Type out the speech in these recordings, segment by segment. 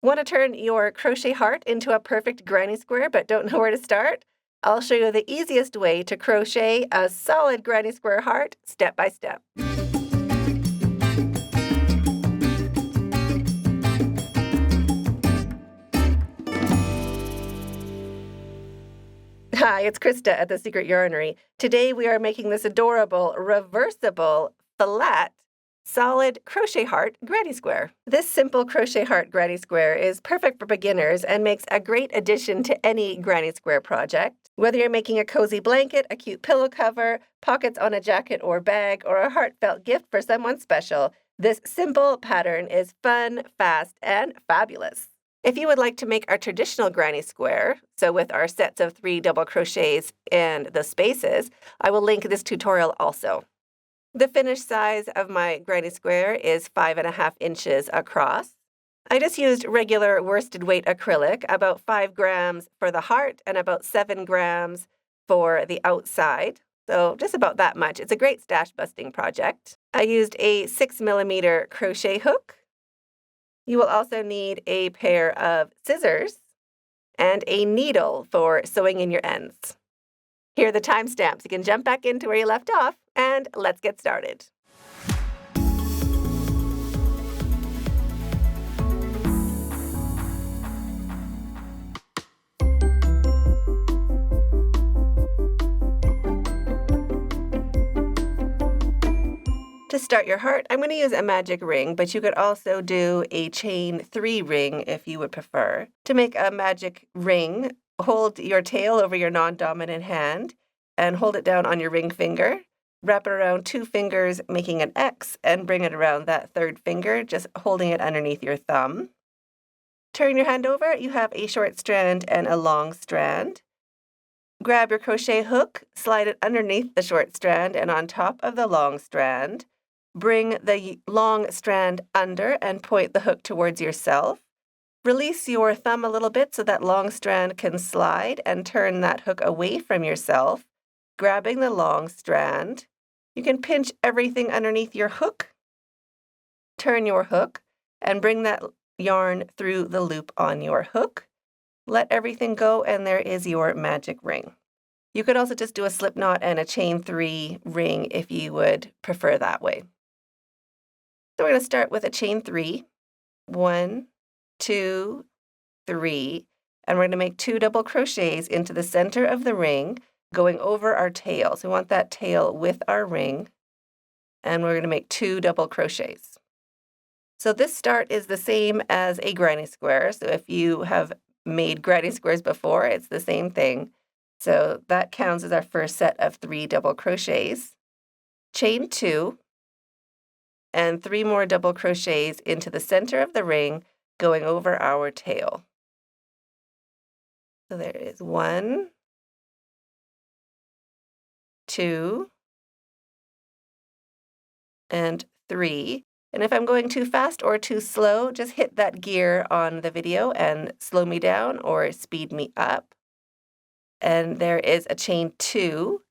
Want to turn your crochet heart into a perfect granny square but don't know where to start? I'll show you the easiest way to crochet a solid granny square heart step by step. Hi, it's Krista at the Secret Yarnery. Today we are making this adorable, reversible, flat, solid crochet heart granny square. This simple crochet heart granny square is perfect for beginners and makes a great addition to any granny square project. Whether you're making a cozy blanket, a cute pillow cover, pockets on a jacket or bag, or a heartfelt gift for someone special, this simple pattern is fun, fast, and fabulous. If you would like to make our traditional granny square, so with our sets of 3 double crochets and the spaces, I will link this tutorial also. The finished size of my granny square is 5.5 inches across. I just used regular worsted weight acrylic, about 5 grams for the heart and about 7 grams for the outside. So just about that much. It's a great stash busting project. I used a 6mm crochet hook. You will also need a pair of scissors and a needle for sewing in your ends. Here are the timestamps. You can jump back into where you left off, and let's get started. To start your heart, I'm going to use a magic ring, but you could also do a chain 3 ring if you would prefer. To make a magic ring, hold your tail over your non-dominant hand and hold it down on your ring finger. Wrap it around 2 fingers, making an X, and bring it around that 3rd finger, just holding it underneath your thumb. Turn your hand over. You have a short strand and a long strand. Grab your crochet hook, slide it underneath the short strand and on top of the long strand. Bring the long strand under and point the hook towards yourself. Release your thumb a little bit so that long strand can slide and turn that hook away from yourself, grabbing the long strand. You can pinch everything underneath your hook, turn your hook, and bring that yarn through the loop on your hook. Let everything go, and there is your magic ring. You could also just do a slip knot and a chain 3 ring if you would prefer that way. So we're going to start with a chain 3. 1, 2, 3, and we're going to make 2 double crochets into the center of the ring, going over our tail. So we want that tail with our ring, and we're going to make 2 double crochets. So this start is the same as a granny square. So if you have made granny squares before, it's the same thing. So that counts as our first set of 3 double crochets. Chain 2, and 3 more double crochets into the center of the ring, going over our tail. So there is 1, 2, and 3. And if I'm going too fast or too slow, just hit that gear on the video and slow me down or speed me up. And there is a chain 2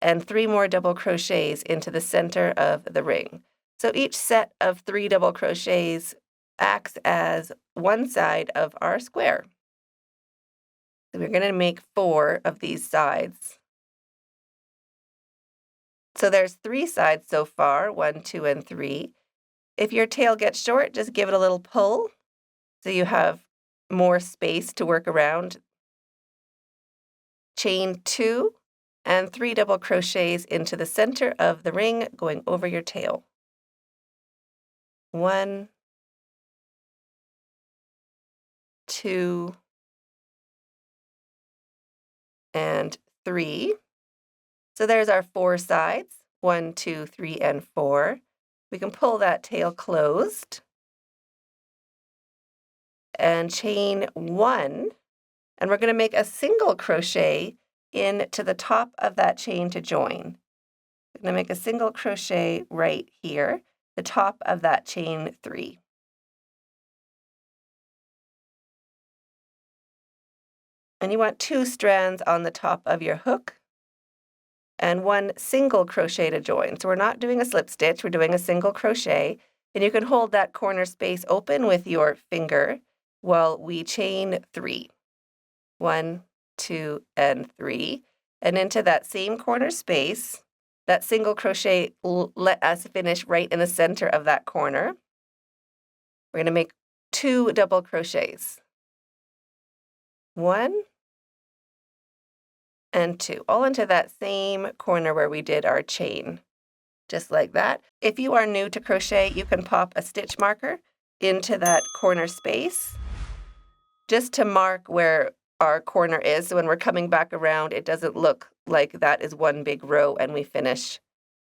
and 3 more double crochets into the center of the ring. So each set of 3 double crochets acts as one side of our square. So we're going to make 4 of these sides. So there's 3 sides so far, 1, 2, and 3. If your tail gets short, just give it a little pull so you have more space to work around. Chain 2 and 3 double crochets into the center of the ring, going over your tail. 1, 2, and 3. So there's our 4 sides, 1, 2, 3, and 4. We can pull that tail closed and chain 1, and we're going to make a single crochet into the top of that chain to join. We're going to make a single crochet right here, the top of that chain 3. And you want 2 strands on the top of your hook and 1 single crochet to join. So we're not doing a slip stitch, we're doing a single crochet. And you can hold that corner space open with your finger. Well, we chain 3. 1, 2, and 3. And into that same corner space, that single crochet will let us finish right in the center of that corner. We're going to make 2 double crochets. 1 and 2, all into that same corner where we did our chain, just like that. If you are new to crochet, you can pop a stitch marker into that corner space just to mark where our corner is. So when we're coming back around, it doesn't look like that is one big row and we finish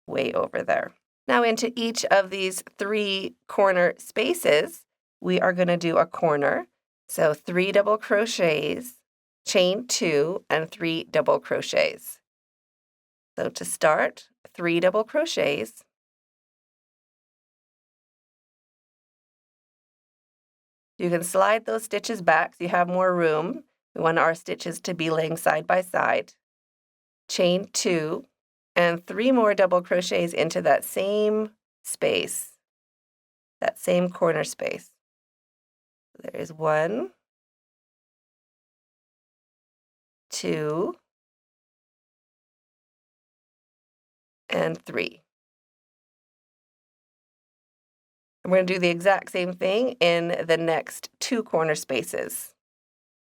way over there. Now into each of these 3 corner spaces, we are going to do a corner. So 3 double crochets, chain 2, and 3 double crochets. So to start, 3 double crochets, you can slide those stitches back so you have more room. We want our stitches to be laying side by side. Chain 2, and 3 more double crochets into that same space, that same corner space. There is 1, 2, and 3. And we're going to do the exact same thing in the next 2 corner spaces.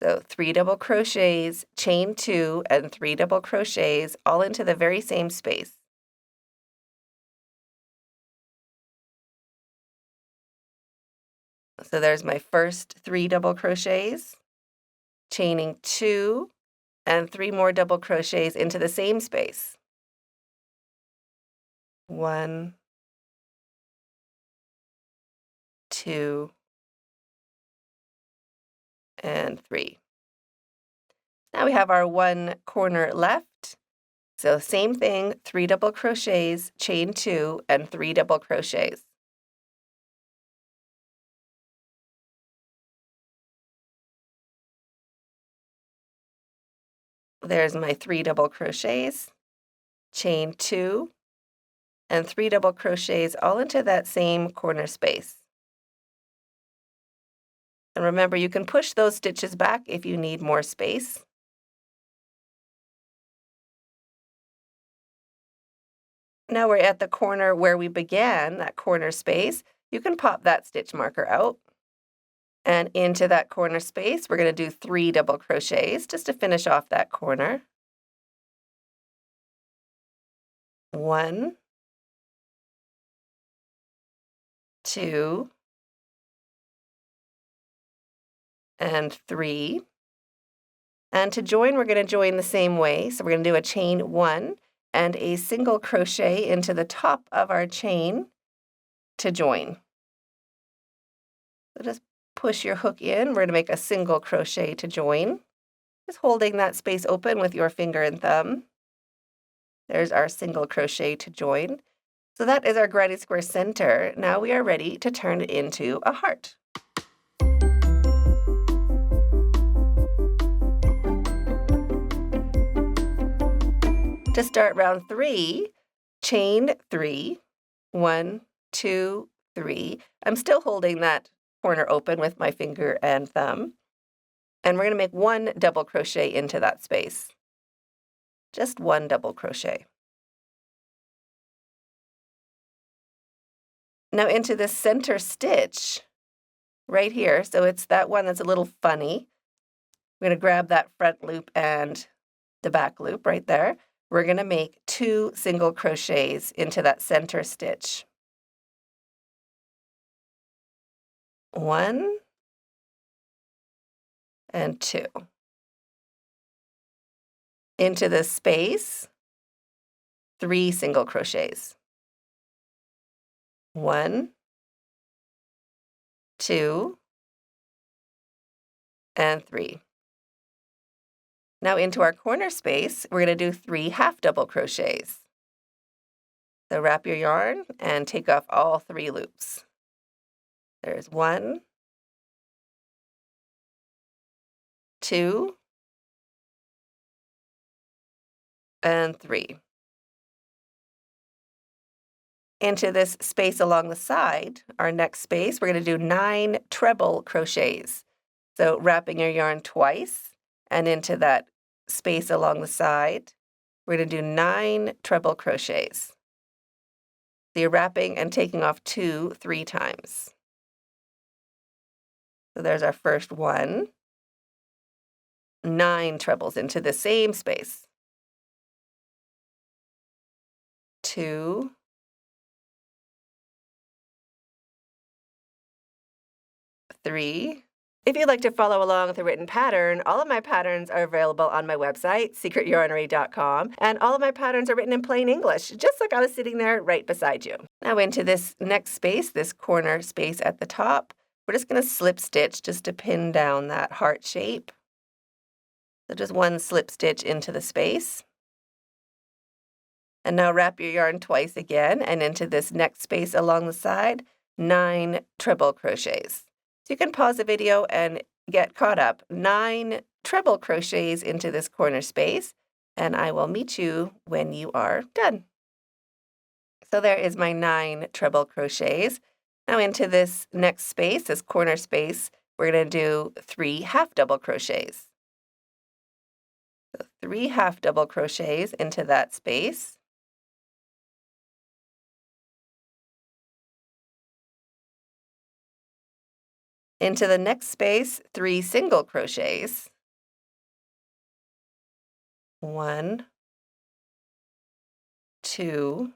So 3 double crochets, chain 2, and 3 double crochets, all into the very same space. So there's my first 3 double crochets, chaining 2, and 3 more double crochets into the same space. 1, 2, and 3. Now we have our 1 corner left. So same thing, 3 double crochets, chain 2, and 3 double crochets. There's my 3 double crochets, chain 2, and 3 double crochets all into that same corner space. And remember, you can push those stitches back if you need more space. Now we're at the corner where we began, that corner space. You can pop that stitch marker out. And into that corner space, we're going to do 3 double crochets just to finish off that corner. 1, 2, and 3. And to join, we're going to join the same way. So we're going to do a chain 1 and a single crochet into the top of our chain to join. So just push your hook in. We're going to make a single crochet to join. Just holding that space open with your finger and thumb. There's our single crochet to join. So that is our granny square center. Now we are ready to turn it into a heart. To start round 3, chain 3, 1, 2, 3. I'm still holding that corner open with my finger and thumb. And we're going to make 1 double crochet into that space. Just 1 double crochet. Now into this center stitch right here, so it's that one that's a little funny. We're going to grab that front loop and the back loop right there. We're going to make 2 single crochets into that center stitch. 1 and 2. Into this space, 3 single crochets. 1, 2, and 3. Now into our corner space, we're going to do 3 half double crochets. So wrap your yarn and take off all 3 loops. There's 1, 2, and 3. Into this space along the side, our next space, we're going to do 9 treble crochets. So wrapping your yarn twice and into that space along the side, we're going to do 9 treble crochets. So you're wrapping and taking off 2 3 times. So there's our first one. 9 trebles into the same space. 2, 3. If you'd like to follow along with a written pattern, all of my patterns are available on my website, secretyarnery.com, and all of my patterns are written in plain English, just like I was sitting there right beside you. Now into this next space, this corner space at the top, we're just going to slip stitch just to pin down that heart shape. So just 1 slip stitch into the space. And now wrap your yarn twice again and into this next space along the side, 9 treble crochets. So you can pause the video and get caught up. 9 treble crochets into this corner space, and I will meet you when you are done. So there is my 9 treble crochets. Now into this next space, this corner space, we're going to do 3 half double crochets. So 3 half double crochets into that space. Into the next space, 3 single crochets. 1, 2,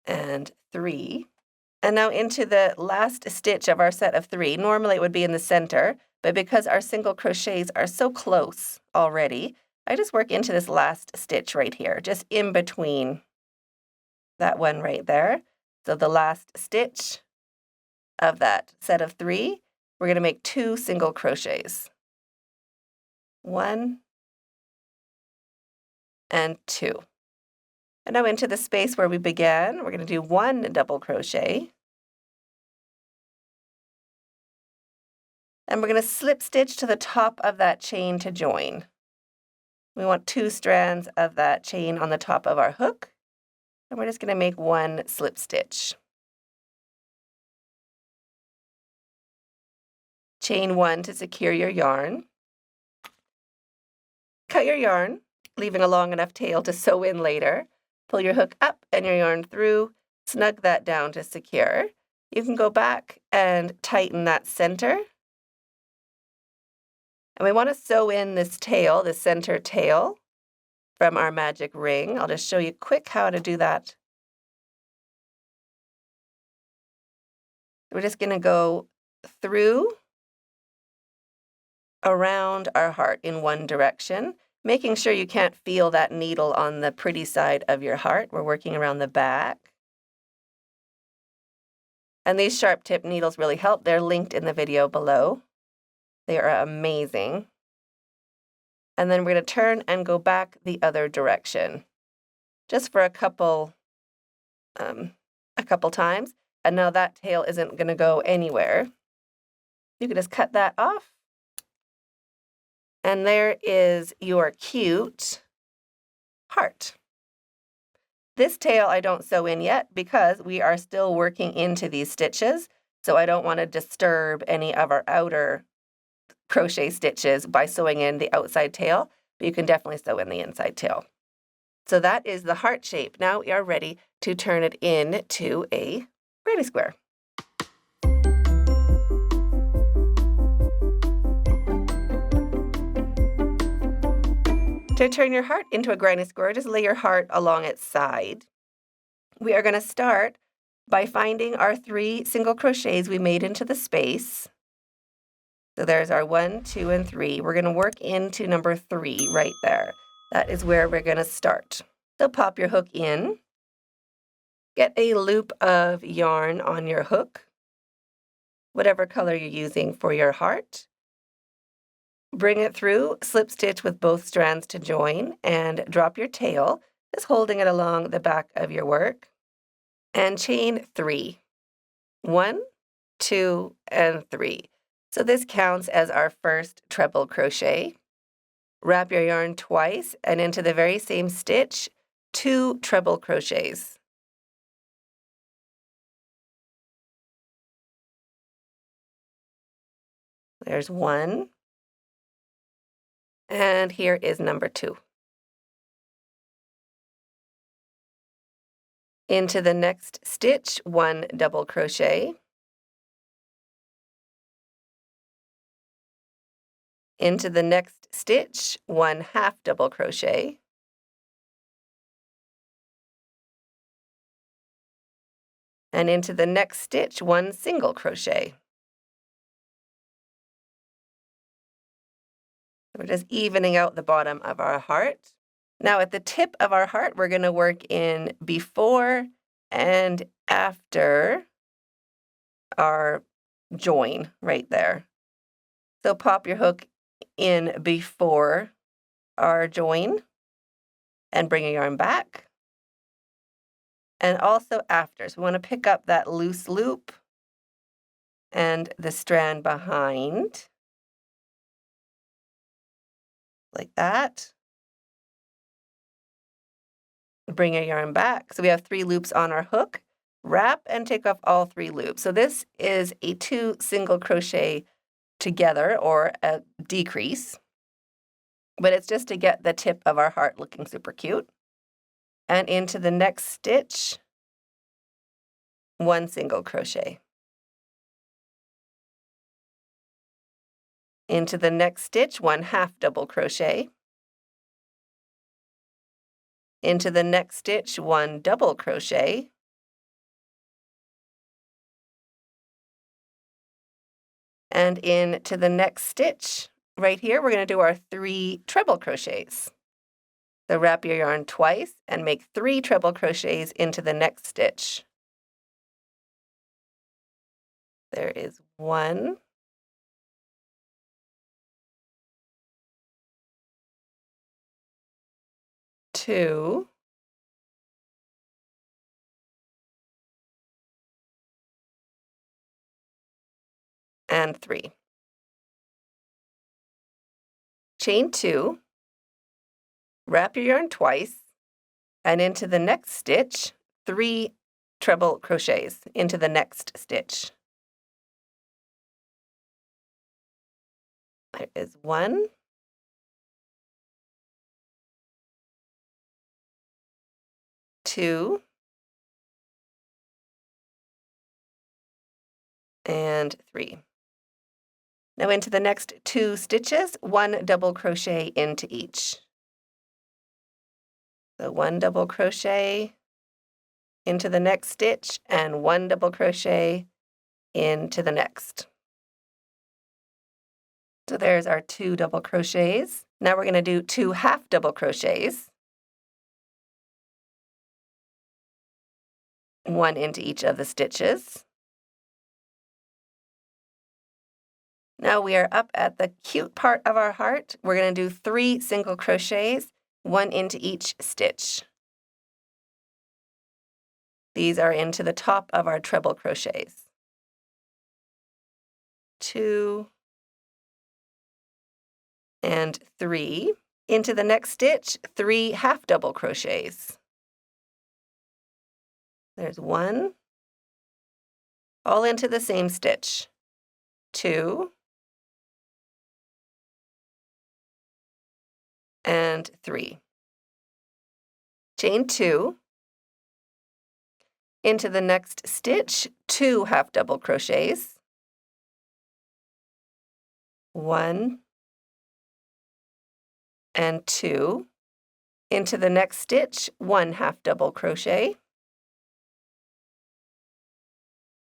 and 3. And now into the last stitch of our set of 3. Normally it would be in the center, but because our single crochets are so close already, I just work into this last stitch right here, just in between that one right there. So the last stitch of that set of 3, we're going to make 2 single crochets. 1 and 2. And now into the space where we began, we're going to do 1 double crochet. And we're going to slip stitch to the top of that chain to join. We want 2 strands of that chain on the top of our hook, and we're just going to make 1 slip stitch. Chain 1 to secure your yarn. Cut your yarn, leaving a long enough tail to sew in later. Pull your hook up and your yarn through, snug that down to secure. You can go back and tighten that center. And we want to sew in this tail, the center tail, from our magic ring. I'll just show you quick how to do that. We're just going to go through, around our heart in one direction, making sure you can't feel that needle on the pretty side of your heart. We're working around the back. And these sharp tip needles really help. They're linked in the video below. They are amazing. And then we're going to turn and go back the other direction, just for a couple times. And now that tail isn't going to go anywhere. You can just cut that off. And there is your cute heart. This tail I don't sew in yet because we are still working into these stitches, so I don't want to disturb any of our outer crochet stitches by sewing in the outside tail, but you can definitely sew in the inside tail. So that is the heart shape. Now we are ready to turn it into a granny square. To turn your heart into a granny square, just lay your heart along its side. We are going to start by finding our 3 single crochets we made into the space. So there's our 1, 2, and 3. We're going to work into number 3 right there. That is where we're going to start. So pop your hook in. Get a loop of yarn on your hook, whatever color you're using for your heart. Bring it through, slip stitch with both strands to join, and drop your tail, just holding it along the back of your work. And chain 3. 1, 2, and 3. So this counts as our first treble crochet. Wrap your yarn twice, and into the very same stitch, 2 treble crochets. There's one. And here is number 2. Into the next stitch, 1 double crochet. Into the next stitch, 1 half double crochet. And into the next stitch, 1 single crochet. We're just evening out the bottom of our heart. Now at the tip of our heart, we're going to work in before and after our join right there. So pop your hook in before our join and bring your yarn back. And also after. So we want to pick up that loose loop and the strand behind, like that. Bring your yarn back. So we have 3 loops on our hook. Wrap and take off all 3 loops. So this is a 2 single crochet together, or a decrease, but it's just to get the tip of our heart looking super cute. And into the next stitch, 1 single crochet. Into the next stitch, 1 half double crochet. Into the next stitch, 1 double crochet. And into the next stitch, right here, we're going to do our 3 treble crochets. So wrap your yarn twice and make 3 treble crochets into the next stitch. There is 1, 2, and 3. Chain 2, wrap your yarn twice, and into the next stitch, 3 treble crochets into the next stitch. There is 1, 2, and 3. Now into the next 2 stitches, 1 double crochet into each. So 1 double crochet into the next stitch and 1 double crochet into the next. So there's our 2 double crochets. Now we're going to do 2 half double crochets. 1 into each of the stitches. Now we are up at the cute part of our heart. We're going to do 3 single crochets, 1 into each stitch. These are into the top of our treble crochets. 2 and 3. Into the next stitch, 3 half double crochets. There's 1, all into the same stitch. 2 and 3. Chain 2. Into the next stitch, 2 half double crochets. 1 and 2. Into the next stitch, 1 half double crochet.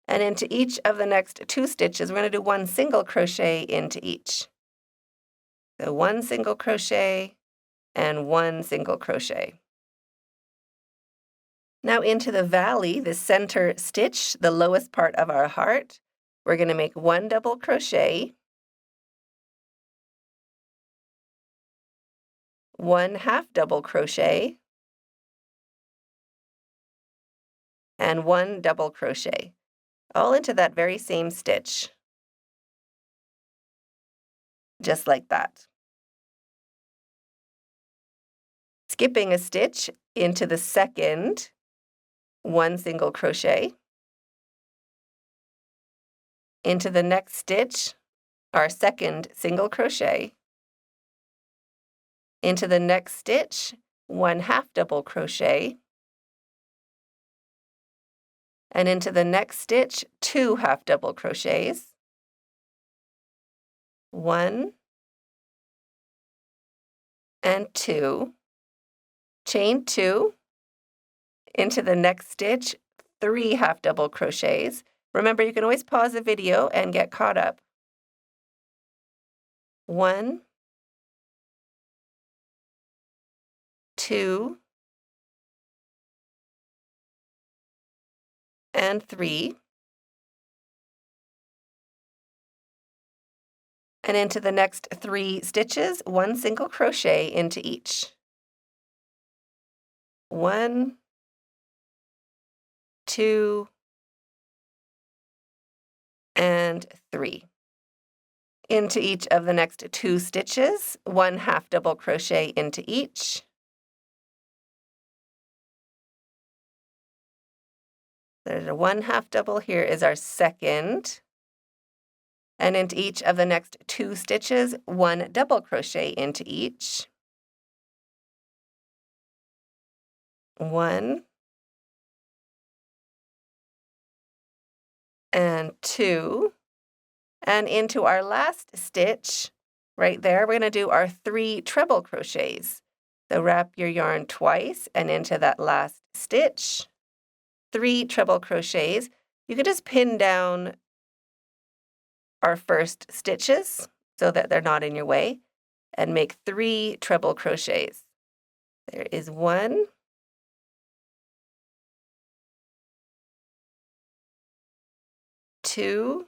And into each of the next 2 stitches, we're going to do 1 single crochet into each. So 1 single crochet and 1 single crochet. Now into the valley, the center stitch, the lowest part of our heart, we're going to make 1 double crochet, 1 half double crochet, and 1 double crochet, all into that very same stitch, just like that. Skipping a stitch into the second, 1 single crochet. Into the next stitch, our second single crochet. Into the next stitch, 1 half double crochet. And into the next stitch, 2 half double crochets. 1 and 2. Chain 2. Into the next stitch, 3 half double crochets. Remember, you can always pause the video and get caught up. 1, 2, and 3. And into the next 3 stitches, 1 single crochet into each. 1, 2, and 3. Into each of the next 2 stitches, 1 half double crochet into each. There's a 1 half double. Here is our second. And into each of the next 2 stitches, 1 double crochet into each. 1 and 2. And into our last stitch, right there, we're going to do our 3 treble crochets. So wrap your yarn twice and into that last stitch, 3 treble crochets. You can just pin down our first stitches so that they're not in your way and make 3 treble crochets. There is 1, 2,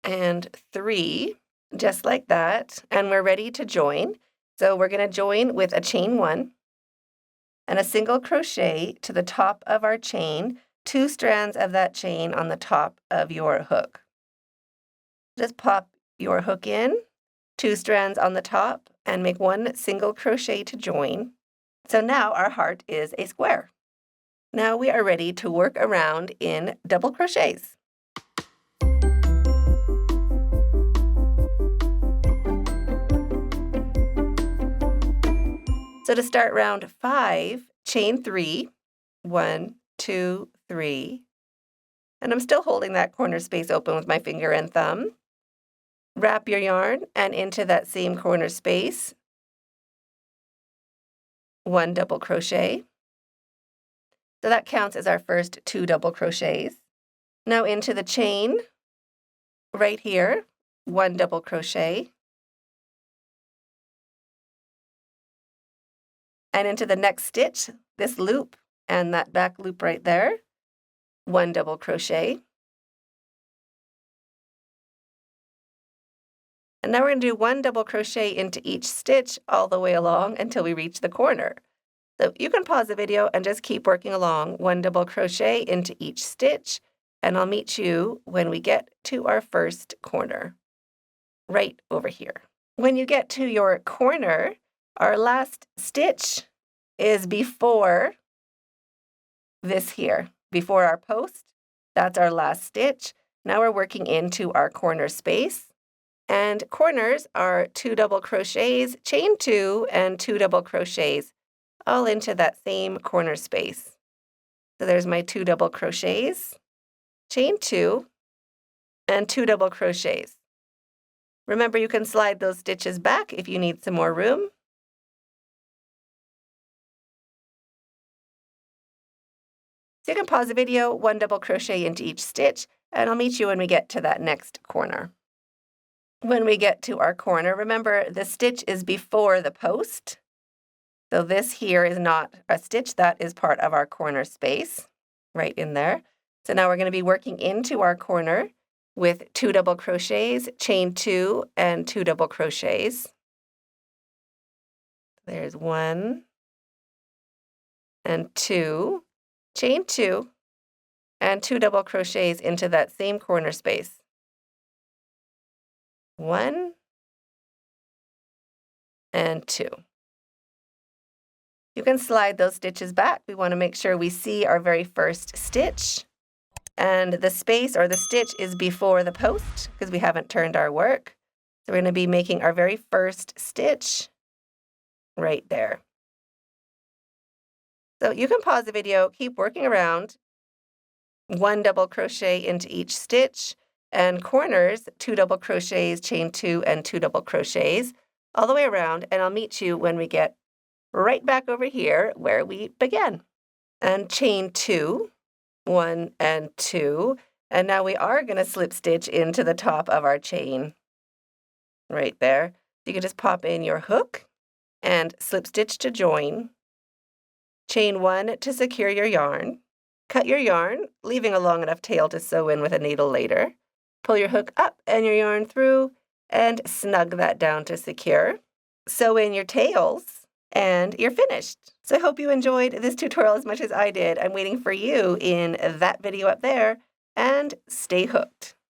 and 3, just like that, and we're ready to join. So we're going to join with a chain 1 and a single crochet to the top of our chain, 2 strands of that chain on the top of your hook. Just pop your hook in, 2 strands on the top, and make 1 single crochet to join. So now our heart is a square. Now we are ready to work around in double crochets. So to start round 5, chain 3, 1, 2, 3, and I'm still holding that corner space open with my finger and thumb. Wrap your yarn and into that same corner space, 1 double crochet. So that counts as our first 2 double crochets. Now into the chain, right here, 1 double crochet. And into the next stitch, this loop and that back loop right there, 1 double crochet. And now we're going to do 1 double crochet into each stitch all the way along until we reach the corner. So you can pause the video and just keep working along, 1 double crochet into each stitch, and I'll meet you when we get to our first corner, right over here. When you get to your corner, our last stitch is before this here, before our post. That's our last stitch. Now we're working into our corner space. And corners are 2 double crochets, chain 2, and 2 double crochets, all into that same corner space. So there's my 2 double crochets, chain 2, and 2 double crochets. Remember, you can slide those stitches back if you need some more room. So you can pause the video, 1 double crochet into each stitch, and I'll meet you when we get to that next corner. When we get to our corner, remember the stitch is before the post. So this here is not a stitch, that is part of our corner space, right in there. So now we're going to be working into our corner with 2 double crochets, chain 2, and 2 double crochets. There's 1 and 2, chain 2, and 2 double crochets into that same corner space. 1 and 2. You can slide those stitches back. We want to make sure we see our very first stitch. And the space or the stitch is before the post because we haven't turned our work. So we're going to be making our very first stitch right there. So you can pause the video, keep working around, 1 double crochet into each stitch, and corners, 2 double crochets, chain 2, and 2 double crochets all the way around, and I'll meet you when we get right back over here where we began. And chain 2, 1 and 2, and now we are going to slip stitch into the top of our chain right there. You can just pop in your hook and slip stitch to join, chain 1 to secure your yarn, cut your yarn, leaving a long enough tail to sew in with a needle later, pull your hook up and your yarn through, and snug that down to secure. Sew in your tails, and you're finished. So I hope you enjoyed this tutorial as much as I did. I'm waiting for you in that video up there, and stay hooked.